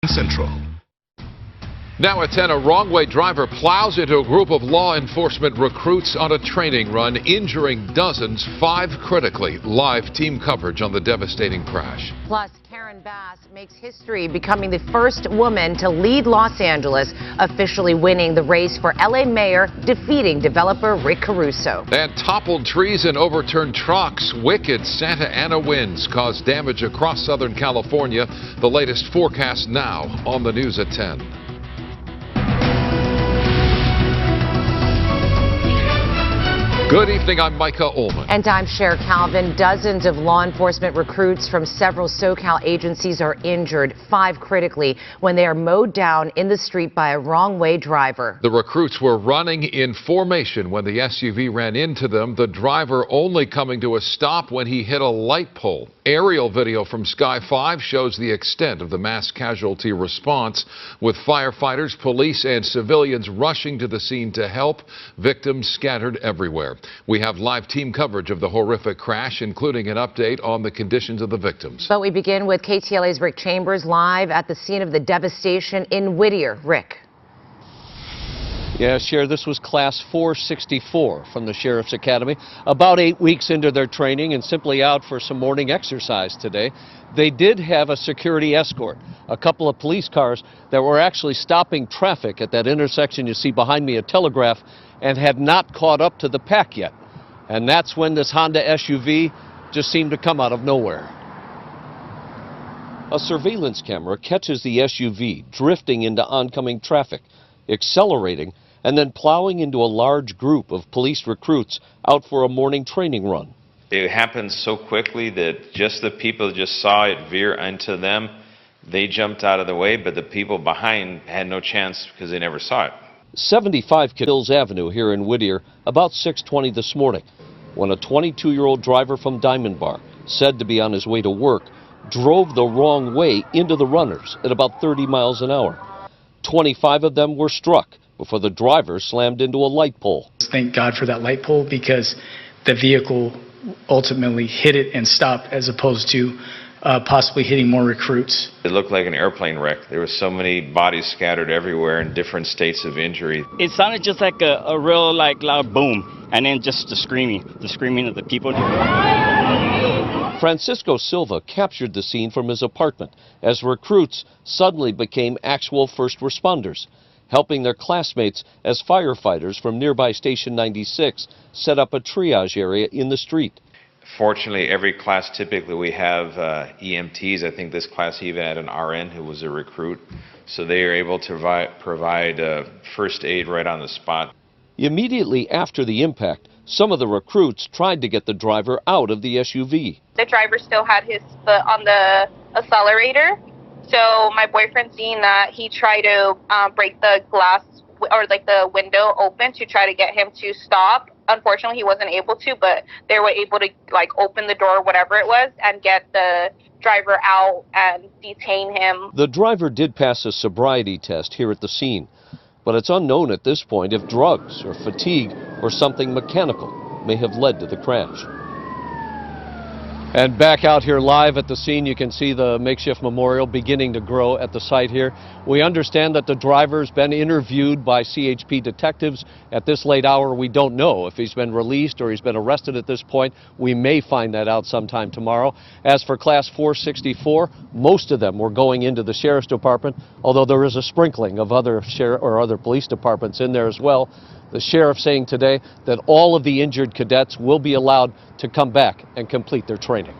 Central. Now at 10, a wrong-way driver plows into a group of law enforcement recruits on a training run, injuring dozens, 5 critically. Live team coverage on the devastating crash. Plus, Karen Bass makes history, becoming the first woman to lead Los Angeles, officially winning the race for LA mayor, defeating developer Rick Caruso. And toppled trees and overturned trucks. Wicked Santa Ana winds caused damage across Southern California. The latest forecast now on the news at 10. Good evening, I'm Micah Ullman. And I'm Cher Calvin. Dozens of law enforcement recruits from several SoCal agencies are injured, 5 critically, when they are mowed down in the street by a wrong-way driver. The recruits were running in formation when the SUV ran into them, the driver only coming to a stop when he hit a light pole. Aerial video from Sky 5 shows the extent of the mass casualty response, with firefighters, police, and civilians rushing to the scene to help, victims scattered everywhere. We have live team coverage of the horrific crash, including an update on the conditions of the victims. But we begin with KTLA's Rick Chambers live at the scene of the devastation in Whittier. Rick. Yeah, Cher, this was Class 464 from the Sheriff's Academy. About 8 weeks into their training and simply out for some morning exercise today. They did have a security escort, a couple of police cars that were actually stopping traffic at that intersection you see behind me at Telegraph, and had not caught up to the pack yet. And that's when this Honda SUV just seemed to come out of nowhere. A surveillance camera catches the SUV drifting into oncoming traffic, accelerating, and then plowing into a large group of police recruits out for a morning training run. It happened so quickly that just the people just saw it veer into them. They jumped out of the way, but the people behind had no chance because they never saw it. 75 Hills Avenue here in Whittier, about 6:20 this morning, when a 22-year-old driver from Diamond Bar, said to be on his way to work, drove the wrong way into the runners at about 30 miles an hour. 25 of them were struck before the driver slammed into a light pole. Thank God for that light pole, because the vehicle ultimately hit it and stopped, as opposed to possibly hitting more recruits. It looked like an airplane wreck. There were so many bodies scattered everywhere in different states of injury. It sounded just like a real loud boom, and then just the screaming of the people. Francisco Silva captured the scene from his apartment as recruits suddenly became actual first responders, helping their classmates as firefighters from nearby Station 96 set up a triage area in the street. Fortunately, every class typically we have EMTs. I think this class even had an RN who was a recruit. So they are able to provide first aid right on the spot. Immediately after the impact, some of the recruits tried to get the driver out of the SUV. The driver still had his foot on the accelerator. So my boyfriend, seeing that, he tried to break the glass or the window open to try to get him to stop. Unfortunately, he wasn't able to, but they were able to open the door, whatever it was, and get the driver out and detain him. The driver did pass a sobriety test here at the scene, but it's unknown at this point if drugs or fatigue or something mechanical may have led to the crash. And back out here live at the scene, you can see the makeshift memorial beginning to grow at the site here. We understand that the driver's been interviewed by CHP detectives. At this late hour, we don't know if he's been released or he's been arrested at this point. We may find that out sometime tomorrow. As for Class 464, most of them were going into the Sheriff's Department, although there is a sprinkling of other police departments in there as well. The sheriff saying today that all of the injured cadets will be allowed to come back and complete their training.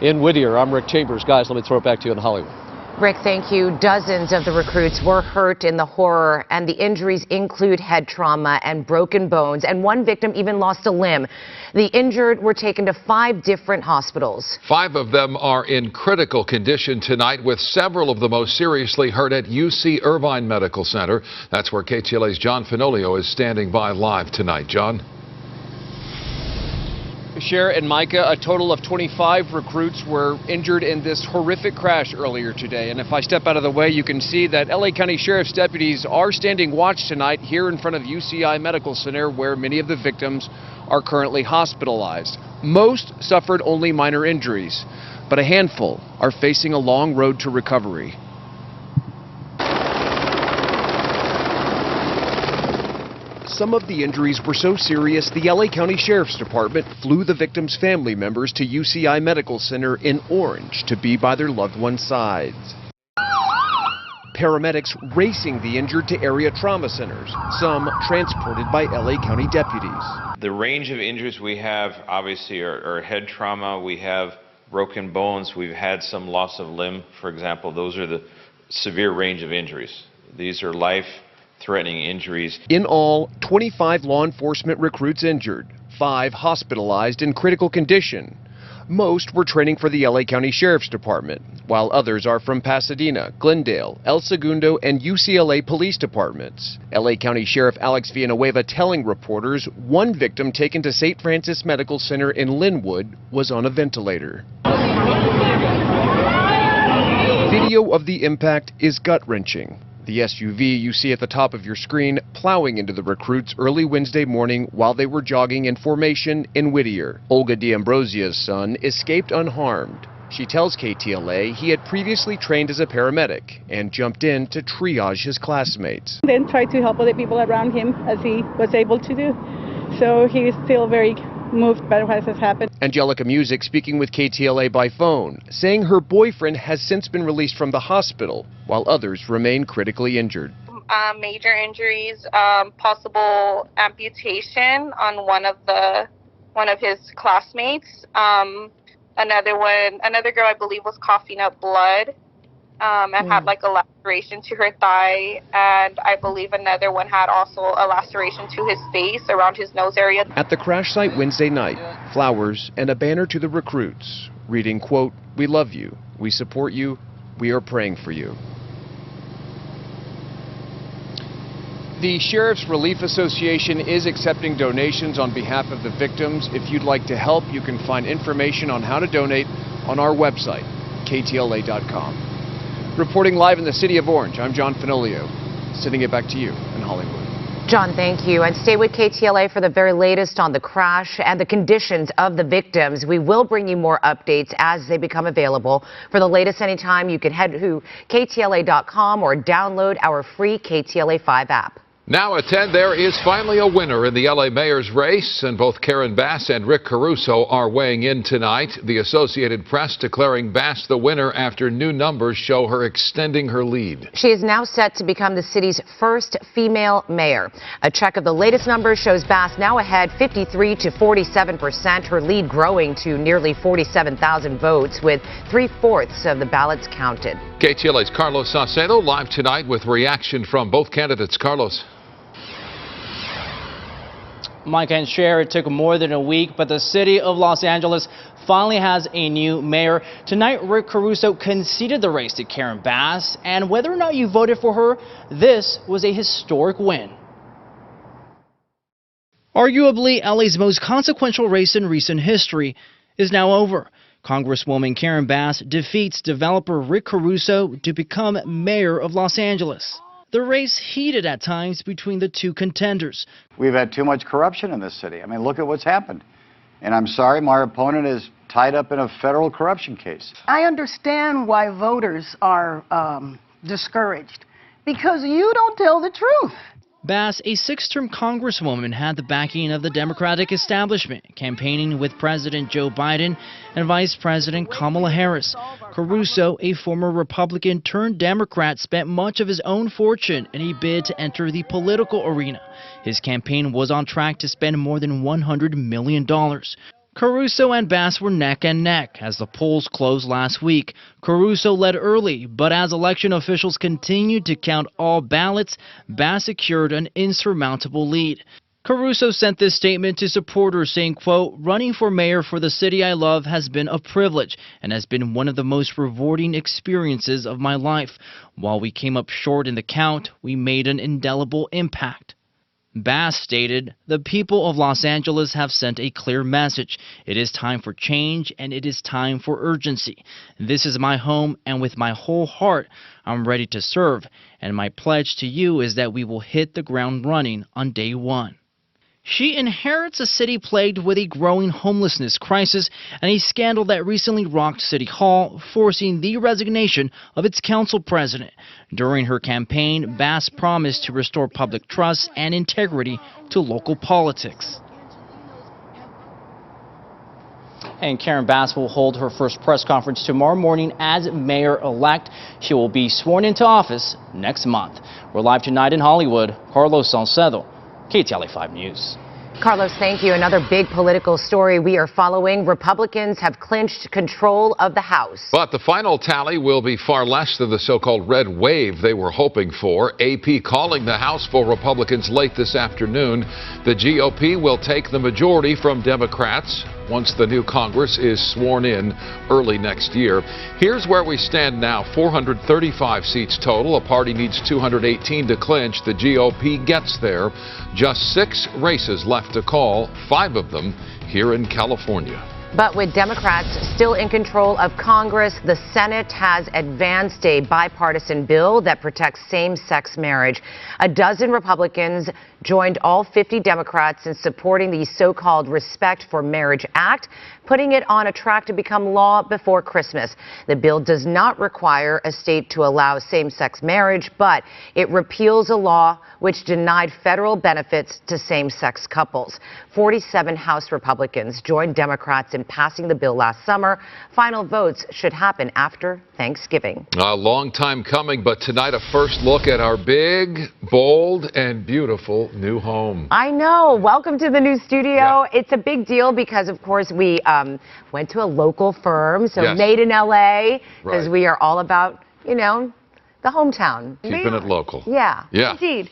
In Whittier, I'm Rick Chambers. Guys, let me throw it back to you in Hollywood. Rick, thank you. Dozens of the recruits were hurt in the horror, and the injuries include head trauma and broken bones, and one victim even lost a limb. The injured were taken to 5 different hospitals. 5 of them are in critical condition tonight, with several of the most seriously hurt at UC Irvine Medical Center. That's where KTLA's John Finolio is standing by live tonight. John? Cher and Micah, a total of 25 recruits were injured in this horrific crash earlier today. And if I step out of the way, you can see that LA County Sheriff's deputies are standing watch tonight here in front of UCI Medical Center, where many of the victims are currently hospitalized. Most suffered only minor injuries, but a handful are facing a long road to recovery. Some of the injuries were so serious, the LA County Sheriff's Department flew the victims' family members to UCI Medical Center in Orange to be by their loved ones' sides. Paramedics racing the injured to area trauma centers, some transported by LA County deputies. The range of injuries we have obviously are head trauma, we have broken bones, we've had some loss of limb, for example. Those are the severe range of injuries. These are life-threatening injuries. In all, 25 law enforcement recruits injured, 5 hospitalized in critical condition. Most were training for the LA County Sheriff's Department, while others are from Pasadena, Glendale, El Segundo, and UCLA police departments. LA County Sheriff Alex Villanueva telling reporters one victim taken to St. Francis Medical Center in Linwood was on a ventilator. Video of the impact is gut-wrenching. The SUV you see at the top of your screen plowing into the recruits early Wednesday morning while they were jogging in formation in Whittier. Olga D'Ambrosia's son escaped unharmed. She tells KTLA he had previously trained as a paramedic and jumped in to triage his classmates. Then tried to help other people around him as he was able to do. So he's still very moved by what has happened. Angelica Music speaking with KTLA by phone, saying her boyfriend has since been released from the hospital, while others remain critically injured. Major injuries, possible amputation on one of his classmates. Another girl I believe was coughing up blood. And had like a laceration to her thigh, and I believe another one had also a laceration to his face around his nose area. At the crash site Wednesday night, flowers and a banner to the recruits, reading, quote, "We love you, we support you, we are praying for you." The Sheriff's Relief Association is accepting donations on behalf of the victims. If you'd like to help, you can find information on how to donate on our website, KTLA.com. Reporting live in the city of Orange, I'm John Fenolio, sending it back to you in Hollywood. John, thank you. And stay with KTLA for the very latest on the crash and the conditions of the victims. We will bring you more updates as they become available. For the latest anytime, you can head to KTLA.com or download our free KTLA 5 app. Now at 10, there is finally a winner in the LA mayor's race, and both Karen Bass and Rick Caruso are weighing in tonight. The Associated Press declaring Bass the winner after new numbers show her extending her lead. She is now set to become the city's first female mayor. A check of the latest numbers shows Bass now ahead 53 to 47%, her lead growing to nearly 47,000 votes, with 3/4 of the ballots counted. KTLA's Carlos Saucedo live tonight with reaction from both candidates. Carlos. Mike and Cher, it took more than a week, but the city of Los Angeles finally has a new mayor. Tonight, Rick Caruso conceded the race to Karen Bass, and whether or not you voted for her, this was a historic win. Arguably, LA's most consequential race in recent history is now over. Congresswoman Karen Bass defeats developer Rick Caruso to become mayor of Los Angeles. The race heated at times between the two contenders. We've had too much corruption in this city. I mean, look at what's happened. And I'm sorry, my opponent is tied up in a federal corruption case. I understand why voters are discouraged, because you don't tell the truth. Bass, a 6-term congresswoman, had the backing of the Democratic establishment, campaigning with President Joe Biden and Vice President Kamala Harris. Caruso, a former Republican turned Democrat, spent much of his own fortune in a bid to enter the political arena. His campaign was on track to spend more than $100 million. Caruso and Bass were neck and neck as the polls closed last week. Caruso led early, but as election officials continued to count all ballots, Bass secured an insurmountable lead. Caruso sent this statement to supporters saying, quote, "Running for mayor for the city I love has been a privilege and has been one of the most rewarding experiences of my life. While we came up short in the count, we made an indelible impact." Bass stated, "The people of Los Angeles have sent a clear message. It is time for change and it is time for urgency. This is my home, and with my whole heart, I'm ready to serve. And my pledge to you is that we will hit the ground running on day one." She inherits a city plagued with a growing homelessness crisis and a scandal that recently rocked City Hall, forcing the resignation of its council president. During her campaign, Bass promised to restore public trust and integrity to local politics. And Karen Bass will hold her first press conference tomorrow morning as mayor-elect. She will be sworn into office next month. We're live tonight in Hollywood. Carlos Salcedo, KTLA 5 News. Carlos, thank you. Another big political story we are following. Republicans have clinched control of the House. But the final tally will be far less than the so-called red wave they were hoping for. AP calling the House for Republicans late this afternoon. The GOP will take the majority from Democrats once the new Congress is sworn in early next year. Here's where we stand now. 435 seats total. A party needs 218 to clinch. The GOP gets there. Just 6 races left to call, 5 of them here in California. But with Democrats still in control of Congress, the Senate has advanced a bipartisan bill that protects same-sex marriage. A dozen Republicans joined all 50 Democrats in supporting the so-called Respect for Marriage Act, putting it on a track to become law before Christmas. The bill does not require a state to allow same-sex marriage, but it repeals a law which denied federal benefits to same-sex couples. 47 House Republicans joined Democrats in passing the bill last summer. Final votes should happen after Thanksgiving. A long time coming, but tonight a first look at our big, bold, and beautiful new home. I know. Welcome to the new studio. Yeah. It's a big deal because, of course, we went to a local firm, so yes. Made in LA, because we are all about, you know, the hometown. Keeping it local. Yeah. Yeah. Indeed.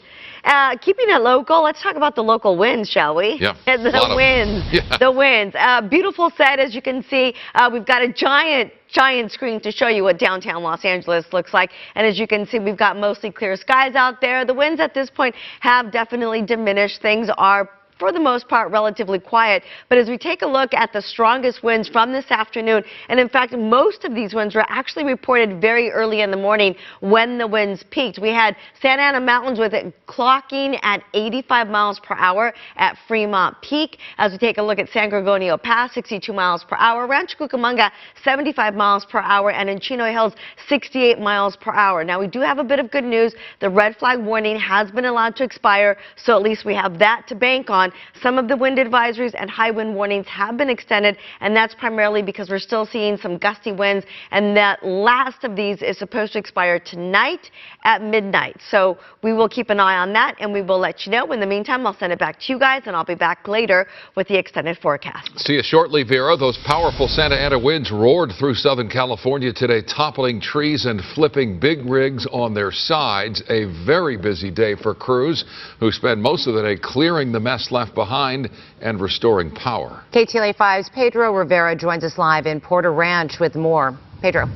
Keeping it local, let's talk about the local winds, shall we? Yeah. The winds. Yeah. The winds. Beautiful set, as you can see. We've got a giant screen to show you what downtown Los Angeles looks like. And as you can see, we've got mostly clear skies out there. The winds at this point have definitely diminished. Things are, for the most part, relatively quiet. But as we take a look at the strongest winds from this afternoon, and in fact, most of these winds were actually reported very early in the morning when the winds peaked. We had Santa Ana Mountains with it clocking at 85 miles per hour at Fremont Peak. As we take a look at San Gorgonio Pass, 62 miles per hour. Rancho Cucamonga, 75 miles per hour. And in Chino Hills, 68 miles per hour. Now, we do have a bit of good news. The red flag warning has been allowed to expire, so at least we have that to bank on. Some of the wind advisories and high wind warnings have been extended, and that's primarily because we're still seeing some gusty winds, and that last of these is supposed to expire tonight at midnight. So we will keep an eye on that, and we will let you know. In the meantime, I'll send it back to you guys, and I'll be back later with the extended forecast. See you shortly, Vera. Those powerful Santa Ana winds roared through Southern California today, toppling trees and flipping big rigs on their sides. A very busy day for crews who spend most of the day clearing the mess left behind and restoring power. KTLA 5's Pedro Rivera joins us live in Porter Ranch with more. Pedro.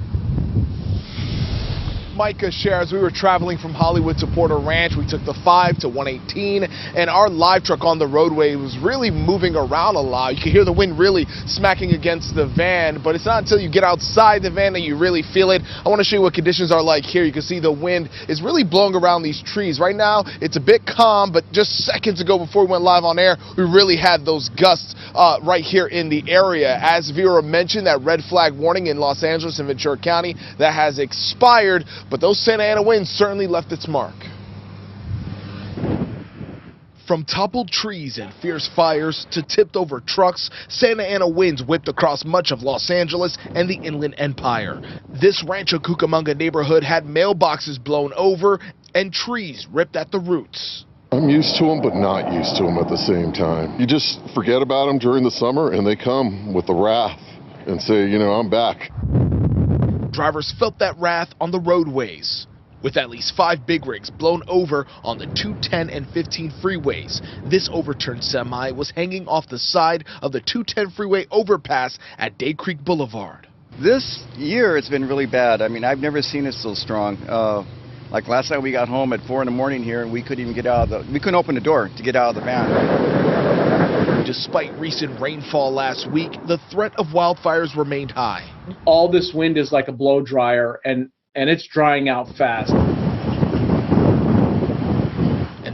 Micah, Cher, as we were traveling from Hollywood to Porter Ranch, we took the 5 to 118, and our live truck on the roadway was really moving around a lot. You could hear the wind really smacking against the van, but it's not until you get outside the van that you really feel it. I want to show you what conditions are like here. You can see the wind is really blowing around these trees. Right now, it's a bit calm, but just seconds ago before we went live on air, we really had those gusts right here in the area. As Vera mentioned, that red flag warning in Los Angeles and Ventura County, that has expired. But those Santa Ana winds certainly left its mark. From toppled trees and fierce fires to tipped over trucks, Santa Ana winds whipped across much of Los Angeles and the Inland Empire. This Rancho Cucamonga neighborhood had mailboxes blown over and trees ripped at the roots. I'm used to them, but not used to them at the same time. You just forget about them during the summer, and they come with the wrath and say, you know, I'm back. Drivers felt that wrath on the roadways, with at least 5 big rigs blown over on the 210 and 15 freeways. This overturned semi was hanging off the side of the 210 freeway overpass at Day Creek Boulevard. This year it's been really bad. I mean, I've never seen it so strong. Like last night we got home at 4 in the morning here, and we couldn't even get out of we couldn't open the door to get out of the van. Despite recent rainfall last week, the threat of wildfires remained high. All this wind is like a blow dryer, and it's drying out fast.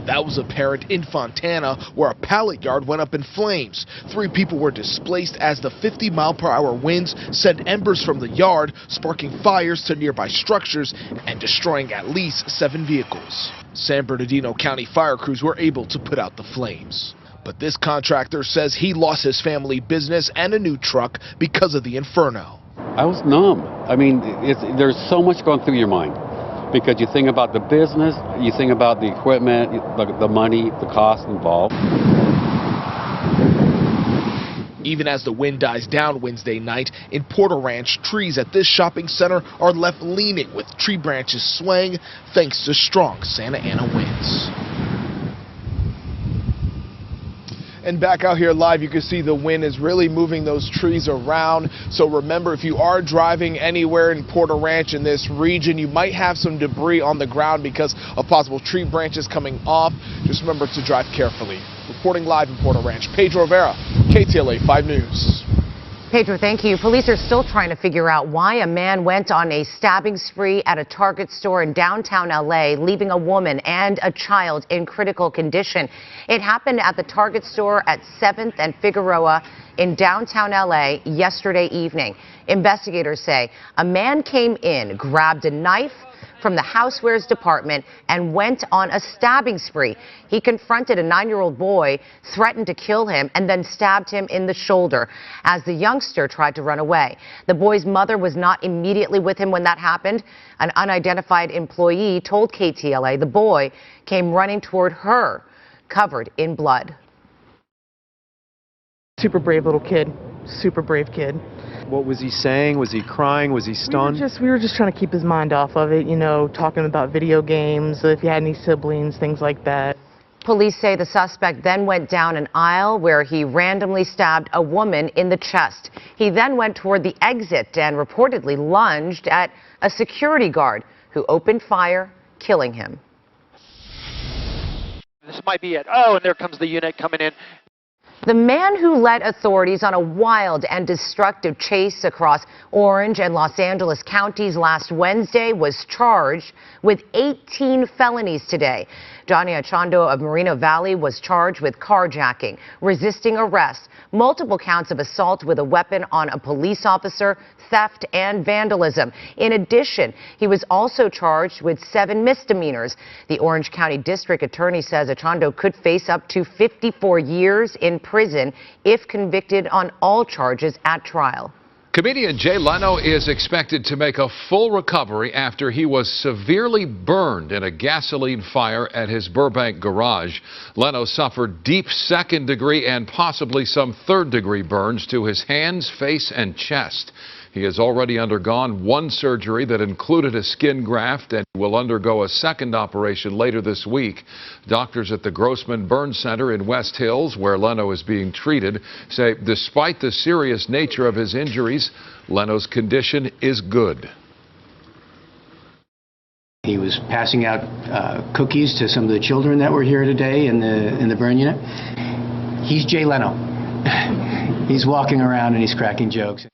And that was apparent in Fontana, where a pallet yard went up in flames. 3 people were displaced as the 50-mile-per-hour winds sent embers from the yard, sparking fires to nearby structures and destroying at least 7 vehicles. San Bernardino County fire crews were able to put out the flames. But this contractor says he lost his family business and a new truck because of the inferno. I was numb. I mean, there's so much going through your mind because you think about the business, you think about the equipment, the money, the cost involved. Even as the wind dies down Wednesday night, in Porter Ranch, trees at this shopping center are left leaning with tree branches swaying thanks to strong Santa Ana winds. And back out here live, you can see the wind is really moving those trees around. So remember, if you are driving anywhere in Porter Ranch in this region, you might have some debris on the ground because of possible tree branches coming off. Just remember to drive carefully. Reporting live in Porter Ranch, Pedro Rivera, KTLA 5 News. Pedro, thank you. Police are still trying to figure out why a man went on a stabbing spree at a Target store in downtown LA, leaving a woman and a child in critical condition. It happened at the Target store at 7th and Figueroa in downtown LA yesterday evening. Investigators say a man came in, grabbed a knife from the housewares department and went on a stabbing spree. He confronted a 9-year-old boy, threatened to kill him, and then stabbed him in the shoulder as the youngster tried to run away. The boy's mother was not immediately with him when that happened. An unidentified employee told KTLA the boy came running toward her, covered in blood. Super brave little kid, super brave kid. What was he saying? Was he crying? Was he stunned? We were just trying to keep his mind off of it, you know, talking about video games, if he had any siblings, things like that. Police say the suspect then went down an aisle where he randomly stabbed a woman in the chest. He then went toward the exit and reportedly lunged at a security guard who opened fire, killing him. This might be it. Oh, and there comes the unit coming in. The man who led authorities on a wild and destructive chase across Orange and Los Angeles counties last Wednesday was charged with 18 felonies today. Johnny Achondo of Moreno Valley was charged with carjacking, resisting arrest, multiple counts of assault with a weapon on a police officer, theft, and vandalism. In addition, he was also charged with 7 misdemeanors. The Orange County District Attorney says Achondo could face up to 54 years in prison if convicted on all charges at trial. Comedian Jay Leno is expected to make a full recovery after he was severely burned in a gasoline fire at his Burbank garage. Leno suffered deep second-degree and possibly some third-degree burns to his hands, face, and chest. He has already undergone 1 surgery that included a skin graft and will undergo a 2nd operation later this week. Doctors at the Grossman Burn Center in West Hills, where Leno is being treated, say despite the serious nature of his injuries, Leno's condition is good. He was passing out cookies to some of the children that were here today in the burn unit. He's Jay Leno. He's walking around and he's cracking jokes.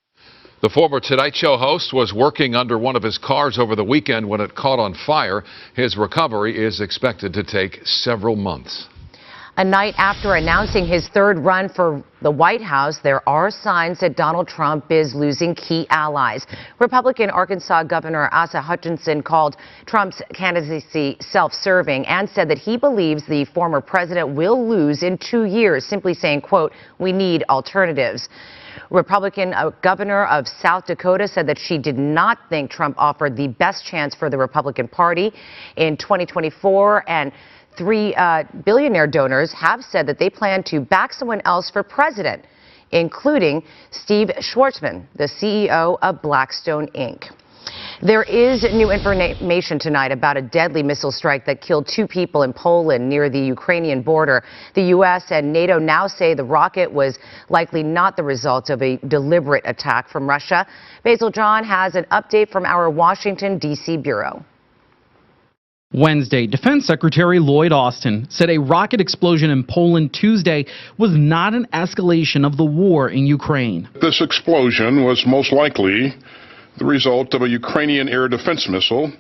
The former Tonight Show host was working under one of his cars over the weekend when it caught on fire. His recovery is expected to take several months. A night after announcing his 3rd run for the White House, there are signs that Donald Trump is losing key allies. Republican Arkansas Governor Asa Hutchinson called Trump's candidacy self-serving and said that he believes the former president will lose in 2 years, simply saying, quote, "We need alternatives." Republican governor of South Dakota said that she did not think Trump offered the best chance for the Republican Party in 2024, and 3 billionaire donors have said that they plan to back someone else for president, including Steve Schwarzman, the CEO of Blackstone Inc. There is new information tonight about a deadly missile strike that killed 2 people in Poland near the Ukrainian border. The U.S. and NATO now say the rocket was likely not the result of a deliberate attack from Russia. Basil John has an update from our Washington, D.C. bureau. Wednesday, Defense Secretary Lloyd Austin said a rocket explosion in Poland Tuesday was not an escalation of the war in Ukraine. This explosion was most likely the result of a Ukrainian air defense missile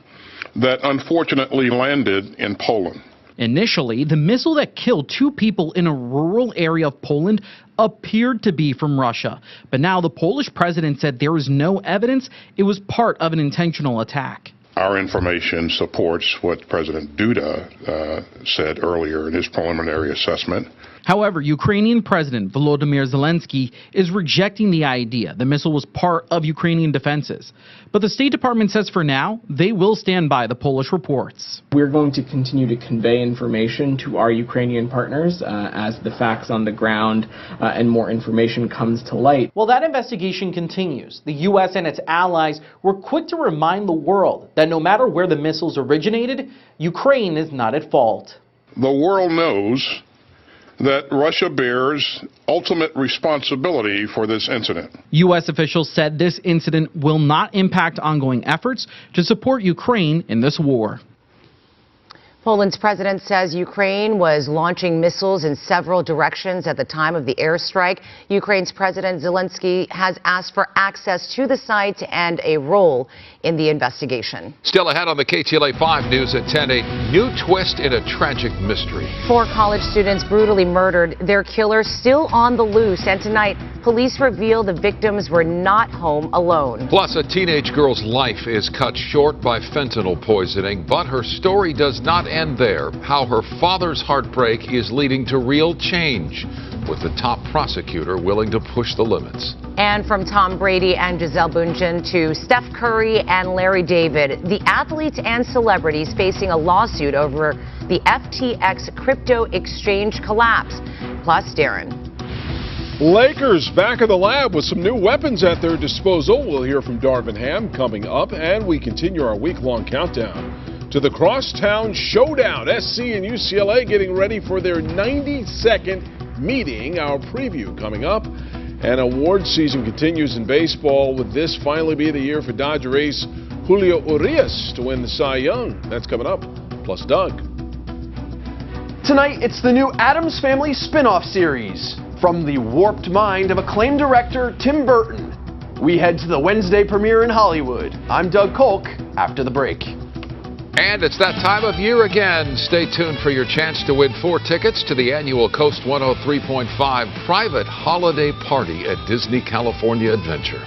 that unfortunately landed in Poland. Initially, the missile that killed 2 people in a rural area of Poland appeared to be from Russia. But now the Polish president said there is no evidence it was part of an intentional attack. Our information supports what President Duda said earlier in his preliminary assessment. However, Ukrainian President Volodymyr Zelensky is rejecting the idea the missile was part of Ukrainian defenses. But the State Department says for now, they will stand by the Polish reports. We're going to continue to convey information to our Ukrainian partners as the facts on the ground and more information comes to light. Well, that investigation continues. The U.S. and its allies were quick to remind the world that no matter where the missiles originated, Ukraine is not at fault. The world knows that Russia bears ultimate responsibility for this incident. U.S. officials said this incident will not impact ongoing efforts to support Ukraine in this war. Poland's president says Ukraine was launching missiles in several directions at the time of the airstrike. Ukraine's President Zelensky has asked for access to the site and a role in the investigation. Still ahead on the KTLA 5 News at 10, a new twist in a tragic mystery. 4 college students brutally murdered, their killer still on the loose. And tonight, police reveal the victims were not home alone. Plus, a teenage girl's life is cut short by fentanyl poisoning, but her story does not end there. How her father's heartbreak is leading to real change, with the top prosecutor willing to push the limits. And from Tom Brady and Gisele Bündchen to Steph Curry and Larry David, the athletes and celebrities facing a lawsuit over the FTX crypto exchange collapse. Plus, Darren. Lakers back in the lab with some new weapons at their disposal. We'll hear from Darvin Ham coming up, and we continue our week-long countdown to the Crosstown Showdown. SC and UCLA getting ready for their 92nd meeting. Our preview coming up. And award season continues in baseball, with this finally be the year for Dodger ace Julio Urias to win the Cy Young. That's coming up. Plus Doug. Tonight, it's the new Addams Family spin-off series. From the warped mind of acclaimed director Tim Burton, we head to the Wednesday premiere in Hollywood. I'm Doug Kolk, after the break. And it's that time of year again. Stay tuned for your chance to win 4 tickets to the annual Coast 103.5 private holiday party at Disney California Adventure.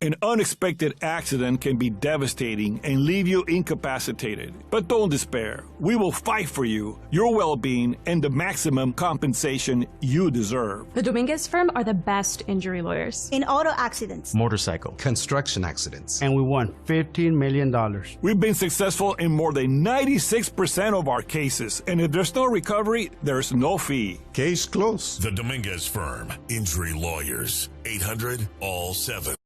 An unexpected accident can be devastating and leave you incapacitated. But don't despair. We will fight for you, your well-being, and the maximum compensation you deserve. The Dominguez firm are the best injury lawyers. In auto accidents, motorcycle, construction accidents. And we won $15 million. We've been successful in more than 96% of our cases. And if there's no recovery, there's no fee. Case closed. The Dominguez firm, injury lawyers, 800-ALL-7.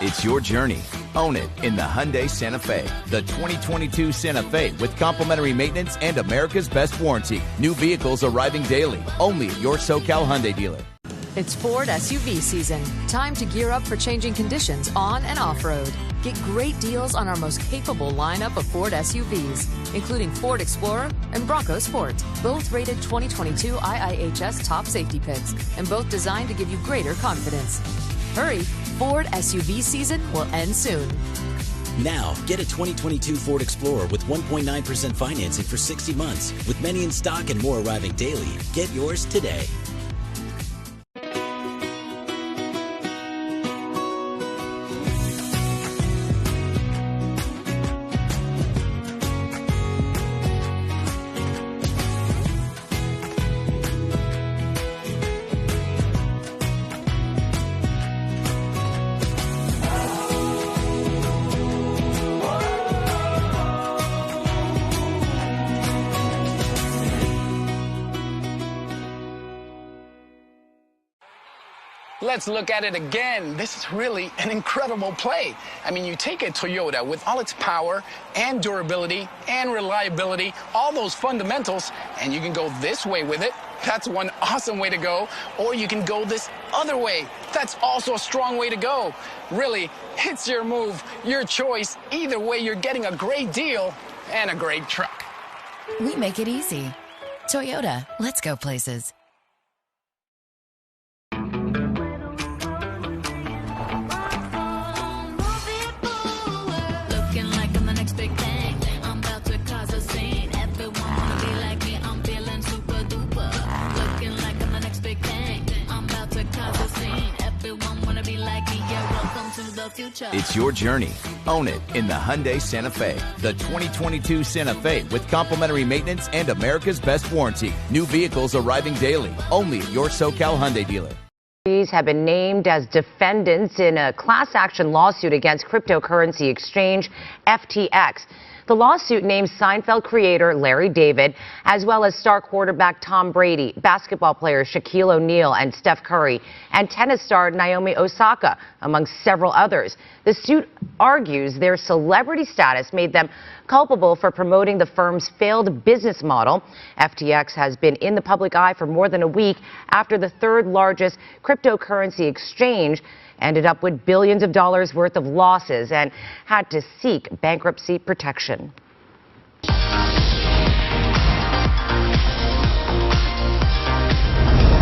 It's your journey. Own it in the Hyundai Santa Fe. The 2022 Santa Fe with complimentary maintenance and America's best warranty. New vehicles arriving daily. Only at your SoCal Hyundai dealer. It's Ford SUV season. Time to gear up for changing conditions on and off-road. Get great deals on our most capable lineup of Ford SUVs, including Ford Explorer and Bronco Sport. Both rated 2022 IIHS top safety picks, and both designed to give you greater confidence. Hurry, Ford SUV season will end soon. Now, get a 2022 Ford Explorer with 1.9% financing for 60 months. With many in stock and more arriving daily, get yours today. let's look at it again. This is really an incredible play. I mean, you take a Toyota with all its power and durability and reliability, all those fundamentals, and you can go this way with it. That's one awesome way to go. Or you can go this other way. That's also a strong way to go. Really, it's your move, your choice. Either way, you're getting a great deal and a great truck. We make it easy. Toyota, let's go places. It's your journey. Own it in the Hyundai Santa Fe. The 2022 Santa Fe with complimentary maintenance and America's best warranty. New vehicles arriving daily. Only at your SoCal Hyundai dealer. These have been named as defendants in a class action lawsuit against cryptocurrency exchange FTX. The lawsuit names Seinfeld creator Larry David, as well as star quarterback Tom Brady, basketball players Shaquille O'Neal and Steph Curry, and tennis star Naomi Osaka, among several others. The suit argues their celebrity status made them culpable for promoting the firm's failed business model. FTX has been in the public eye for more than a week after the third largest cryptocurrency exchange ended up with billions of dollars worth of losses and had to seek bankruptcy protection.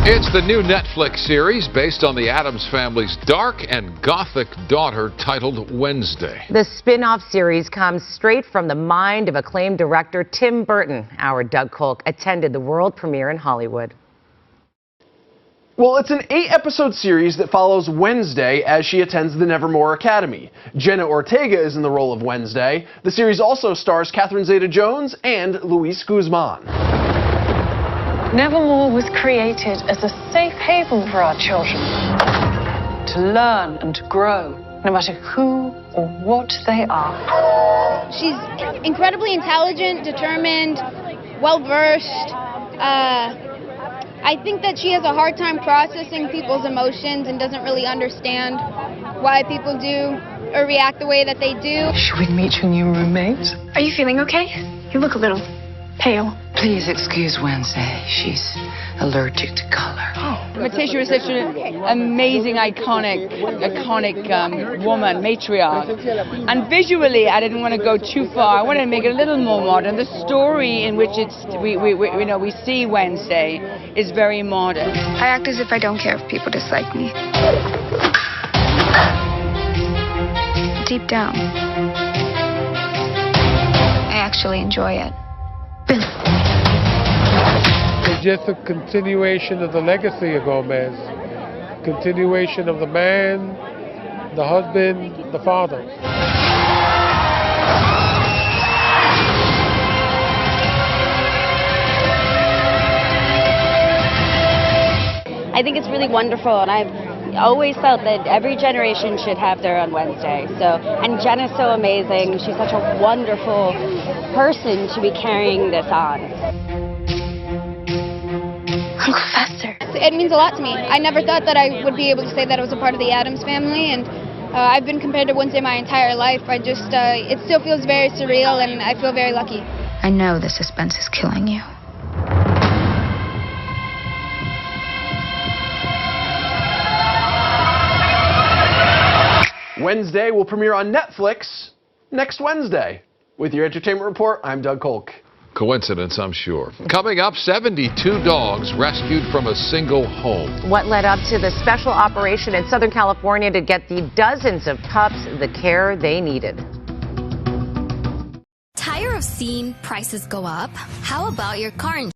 It's the new Netflix series based on the Addams family's dark and gothic daughter titled Wednesday. The spin-off series comes straight from the mind of acclaimed director Tim Burton. Our Doug Kolk attended the world premiere in Hollywood. Well, it's an 8-episode series that follows Wednesday as she attends the Nevermore Academy. Jenna Ortega is in the role of Wednesday. The series also stars Catherine Zeta-Jones and Luis Guzman. Nevermore was created as a safe haven for our children to learn and to grow, no matter who or what they are. She's incredibly intelligent, determined, well-versed. I think that she has a hard time processing people's emotions and doesn't really understand why people do or react the way that they do. Should we meet your new roommate? Are you feeling okay? You look a little pale. Please excuse Wednesday. She's allergic to color. Matisha is such an amazing, iconic woman, matriarch. And visually, I didn't want to go too far. I wanted to make it a little more modern. The story in which we see Wednesday is very modern. I act as if I don't care if people dislike me. Deep down, I actually enjoy it. It's just a continuation of the legacy of Gomez. Continuation of the man, the husband, the father. I think it's really wonderful, and I've always felt that every generation should have their own Wednesday. And Jenna's so amazing. She's such a wonderful person to be carrying this on. Professor. It means a lot to me. I never thought that I would be able to say that I was a part of the Addams family, and I've been compared to Wednesday my entire life. It still feels very surreal, and I feel very lucky. I know the suspense is killing you. Wednesday will premiere on Netflix next Wednesday. With your entertainment report, I'm Doug Kolk. Coincidence, I'm sure. Coming up, 72 dogs rescued from a single home. What led up to the special operation in Southern California to get the dozens of pups the care they needed? Tired of seeing prices go up? How about your car insurance?